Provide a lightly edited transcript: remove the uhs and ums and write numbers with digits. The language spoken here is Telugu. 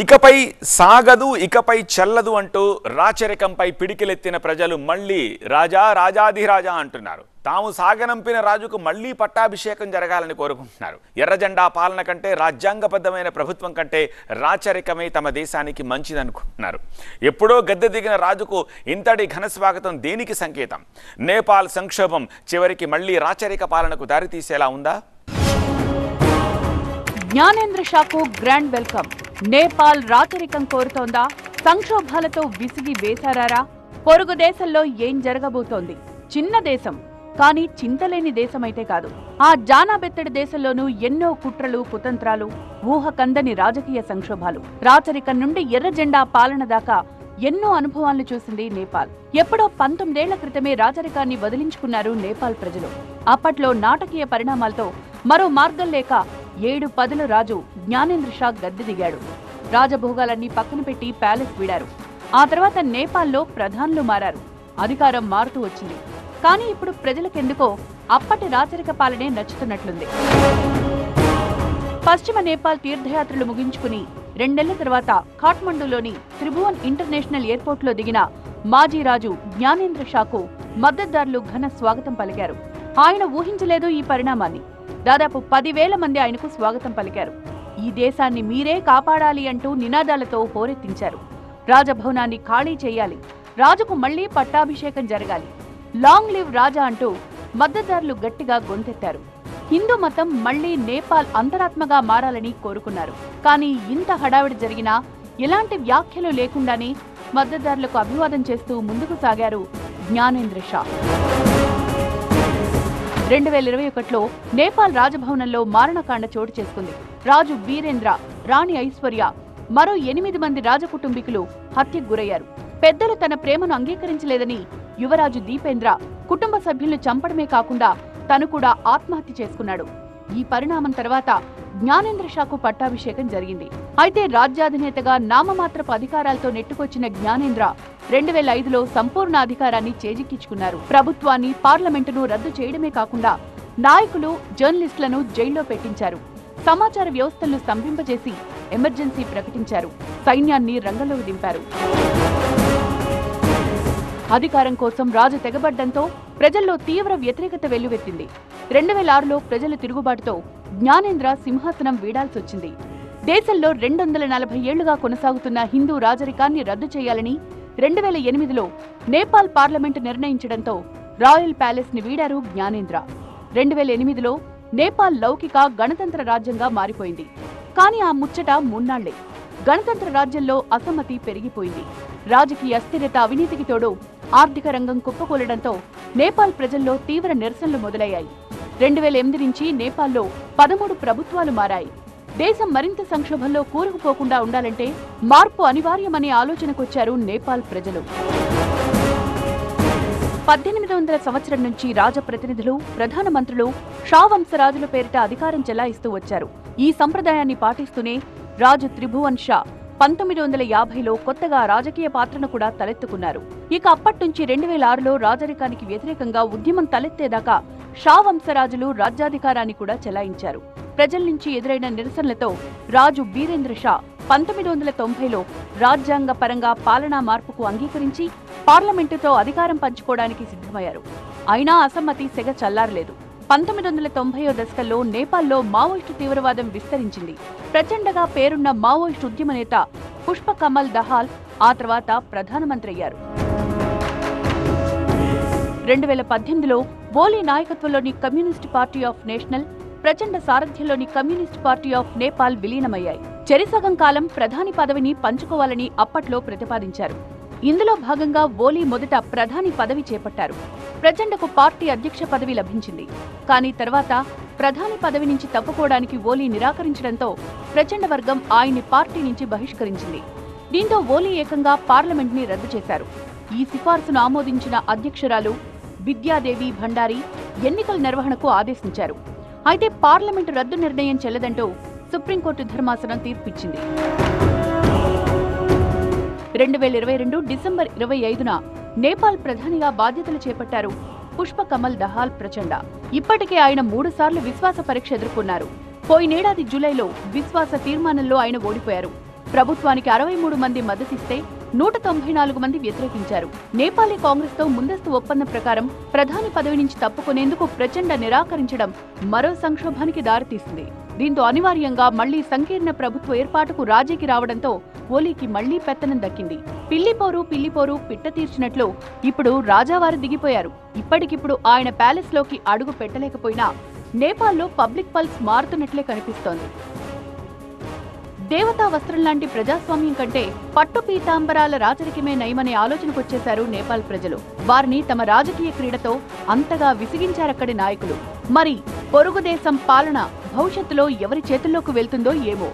ఇకపై సాగదు ఇకపై చెల్లదు అంటూ రాచరికంపై పిడికిలెత్తిన ప్రజలు మళ్ళీ రాజా రాజాధిరాజా అంటున్నారు. తాము సాగనంపిన రాజుకు మళ్లీ పట్టాభిషేకం జరగాలని కోరుకుంటున్నారు. ఎర్రజెండా పాలన కంటే రాజ్యాంగబద్ధమైన ప్రభుత్వం కంటే రాచరికమే తమ దేశానికి మంచిదనుకుంటున్నారు. ఎప్పుడో గద్దె దిగిన రాజుకు ఇంతటి ఘన స్వాగతం దేనికి సంకేతం? నేపాల్ సంక్షోభం చివరికి మళ్లీ రాచరిక పాలనకు దారితీసేలా ఉందా? జ్ఞానేంద్ర షాకు గ్రాండ్ వెల్కమ్. నేపాల్ రాచరికం కోరుతోందా? సంక్షోభాలతో విసిగి వేశారా? పొరుగు దేశంలో ఏం జరగబోతోంది? చిన్న దేశం కానీ చింతలేని దేశమైతే కాదు. ఆ జానాబెత్తడి దేశంలోనూ ఎన్నో కుట్రలు కుతంత్రాలు, ఊహకందని రాజకీయ సంక్షోభాలు. రాచరికం నుండి ఎర్రజెండా పాలన దాకా ఎన్నో అనుభవాలను చూసింది నేపాల్. ఎప్పుడో 19 ఏళ్ల క్రితమే రాచరికాన్ని వదిలించుకున్నారు నేపాల్ ప్రజలు. అప్పట్లో నాటకీయ పరిణామాలతో మరో మార్గం లేక 7 పదుల రాజు జ్ఞానేంద్ర షా గద్దె దిగాడు. రాజభోగాలన్నీ పక్కన పెట్టి ప్యాలెస్ వీడారు. ఆ తర్వాత నేపాల్లో ప్రధానులు మారారు. అధికారం మారుతూ వచ్చింది. కానీ ఇప్పుడు ప్రజలకెందుకో అప్పటి రాచరిక పాలనే నచ్చుతున్నట్లుంది. పశ్చిమ నేపాల్ తీర్థయాత్రలు ముగించుకుని 2 నెలల తర్వాత ఖాట్మండూలోని త్రిభువన్ ఇంటర్నేషనల్ ఎయిర్పోర్ట్లో దిగిన మాజీ రాజు జ్ఞానేంద్ర షాకు మద్దతుదారులు ఘన స్వాగతం పలికారు. ఆయన ఊహించలేదు ఈ పరిణామాన్ని. దాదాపు 10,000 మంది ఆయనకు స్వాగతం పలికారు. ఈ దేశాన్ని మీరే కాపాడాలి అంటూ నినాదాలతో హోరెత్తించారు. రాజభవనాన్ని ఖాళీ చేయాలి, రాజుకు మళ్లీ పట్టాభిషేకం జరగాలి, లాంగ్ లివ్ రాజా అంటూ మద్దతుదారులు గట్టిగా గొంతెత్తారు. హిందూ మతం మళ్లీ నేపాల్ అంతరాత్మగా మారాలని కోరుకున్నారు. కానీ ఇంత హడావిడి జరిగినా ఎలాంటి వ్యాఖ్యలు లేకుండానే మద్దతుదారులకు అభివాదం చేస్తూ ముందుకు సాగారు జ్ఞానేంద్ర షా. 2021లో నేపాల్ రాజభవనంలో మారణకాండ చోటు చేసుకుంది. రాజు బీరేంద్ర, రాణి ఐశ్వర్య, మరో 8 మంది రాజకుటుంబీకులు హత్యకు గురయ్యారు. పెద్దలు తన ప్రేమను అంగీకరించలేదని యువరాజు దీపేంద్ర కుటుంబ సభ్యులను చంపడమే కాకుండా తను కూడా ఆత్మహత్య చేసుకున్నాడు. ఈ పరిణామం తర్వాత జ్ఞానేంద్ర షాకు పట్టాభిషేకం జరిగింది. అయితే రాజ్యాధినేతగా నామమాత్రపు అధికారాలతో నెట్టుకొచ్చిన జ్ఞానేంద్ర 2005లో సంపూర్ణ అధికారాన్ని చేజిక్కించుకున్నారు. ప్రభుత్వాన్ని, పార్లమెంటును రద్దు చేయడమే కాకుండా నాయకులు, జర్నలిస్టులను జైల్లో పెట్టించారు. సమాచార వ్యవస్థలను స్తంభింపజేసి ఎమర్జెన్సీ ప్రకటించారు. సైన్యాన్ని రంగంలోకి దింపారు. అధికారం కోసం రాజు తెగబడ్డంతో ప్రజల్లో తీవ్ర వ్యతిరేకత వెల్లువెత్తింది. 2006లో ప్రజల తిరుగుబాటుతో జ్ఞానేంద్ర సింహాసనం వీడాల్సొచ్చింది. దేశంలో 240 ఏళ్లుగా కొనసాగుతున్న హిందూ రాజరికాన్ని రద్దు చేయాలని 2008లో నేపాల్ పార్లమెంటు నిర్ణయించడంతో రాయల్ ప్యాలెస్ ని వీడారు జ్ఞానేంద్ర. 2008లో నేపాల్ లౌకిక గణతంత్ర రాజ్యంగా మారిపోయింది. కానీ ఆ ముచ్చట మూన్నాళ్లే. గణతంత్ర రాజ్యంలో అసమ్మతి పెరిగిపోయింది. రాజకీయ అస్థిరత, అవినీతికి తోడు ఆర్థిక రంగం కుప్పకూలడంతో నేపాల్ ప్రజల్లో తీవ్ర నిరసనలు మొదలయ్యాయి. 2008 నుంచి నేపాల్లో 13 ప్రభుత్వాలు మారాయి. దేశం మరింత సంక్షోభంలో కూరుకుపోకుండా ఉండాలంటే మార్పు అనివార్యమనే ఆలోచనకొచ్చారు నేపాల్ ప్రజలు. 1800 సంవత్సరం నుంచి రాజప్రతినిధులు, ప్రధానమంత్రులు షా వంశరాజుల పేరిట అధికారం చెలాయిస్తూ వచ్చారు. ఈ సంప్రదాయాన్ని పాటిస్తూనే రాజు త్రిభువన్ షా 1950లో కొత్తగా రాజకీయ పాత్రను కూడా తలెత్తుకున్నారు. ఇక అప్పట్నుంచి 2006లో రాజరికానికి వ్యతిరేకంగా ఉద్యమం తలెత్తేదాకా షా వంశరాజులు రాజ్యాధికారాన్ని కూడా చెలాయించారు. ప్రజల నుంచి ఎదురైన నిరసనలతో రాజు బీరేంద్ర షా 1990లో రాజ్యాంగ పరంగా పాలనా మార్పుకు అంగీకరించి పార్లమెంటుతో అధికారం పంచుకోవడానికి సిద్ధమయ్యారు. అయినా అసమ్మతి సెగ చల్లారలేదు. 1990వ దశకంలో నేపాల్లో మావోయిస్టు తీవ్రవాదం విస్తరించింది. ప్రచండగా పేరున్న మావోయిస్టు ఉద్యమ నేత పుష్ప కమల్ దహాల్ ఆ తర్వాత ప్రధానమంత్రి అయ్యారు. 2018లో ఓలీ నాయకత్వంలోని communist party of national, Prachanda సారథ్యంలోని communist party of Nepal విలీనమయ్యాయి. చెరిసగం కాలం ప్రధాని పదవిని పంచుకోవాలని అప్పట్లో ప్రతిపాదించారు. ఇందులో భాగంగా ఓలీ మొదట ప్రధాని పదవి చేపట్టారు. ప్రచండకు పార్టీ అధ్యక్ష పదవి లభించింది. కానీ తర్వాత ప్రధాని పదవి నుంచి తప్పుకోవడానికి ఓలీ నిరాకరించడంతో ప్రచండ వర్గం ఆయన్ని పార్టీ నుంచి బహిష్కరించింది. దీంతో ఓలీ ఏకంగా పార్లమెంట్ ని రద్దు చేశారు. ఈ సిఫార్సును ఆమోదించిన అధ్యక్షురాలు విద్యాదేవి భండారీ ఎన్నికల నిర్వహణకు ఆదేశించారు. అయితే పార్లమెంటు రద్దు నిర్ణయం చెల్లదంటూ సుప్రీంకోర్టు ధర్మాసనం తీర్పిచ్చింది. 2022 డిసెంబర్ 25న నేపాల్ ప్రధానిగా బాధ్యతలు చేపట్టారు పుష్ప కమల్ దహాల్ ప్రచండ. ఇప్పటికే ఆయన 3 సార్లు విశ్వాస పరీక్ష ఎదుర్కొన్నారు. పోయినేడాది జూలైలో విశ్వాస తీర్మానంలో ఆయన ఓడిపోయారు. ప్రభుత్వానికి 63 మంది మద్దతిస్తే 194 మంది వ్యతిరేకించారు. నేపాలీ కాంగ్రెస్ తో ముందస్తు ఒప్పందం ప్రకారం ప్రధాని పదవి నుంచి తప్పుకునేందుకు ప్రచండ నిరాకరించడం మరో సంక్షోభానికి దారితీసింది. దీంతో అనివార్యంగా మళ్లీ సంకీర్ణ ప్రభుత్వ ఏర్పాటుకు రాజీకి రావడంతో ఓలీకి మళ్లీ పెత్తనం దక్కింది. పిల్లిపోరు పిట్ట తీర్చినట్లు ఇప్పుడు రాజావారు దిగిపోయారు. ఇప్పటికిప్పుడు ఆయన ప్యాలెస్ లోకి అడుగు పెట్టలేకపోయినా నేపాల్లో పబ్లిక్ పల్స్ మారుతున్నట్లే కనిపిస్తోంది. దేవతా వస్త్రం లాంటి ప్రజాస్వామ్యం కంటే పట్టు పీతాంబరాల రాజరికమే నయమనే ఆలోచనకొచ్చేశారు నేపాల్ ప్రజలు. వారిని తమ రాజకీయ క్రీడతో అంతగా విసిగించారక్కడి నాయకులు. మరి పొరుగు దేశం పాలన భవిష్యత్తులో ఎవరి చేతుల్లోకి వెళ్తుందో ఏమో.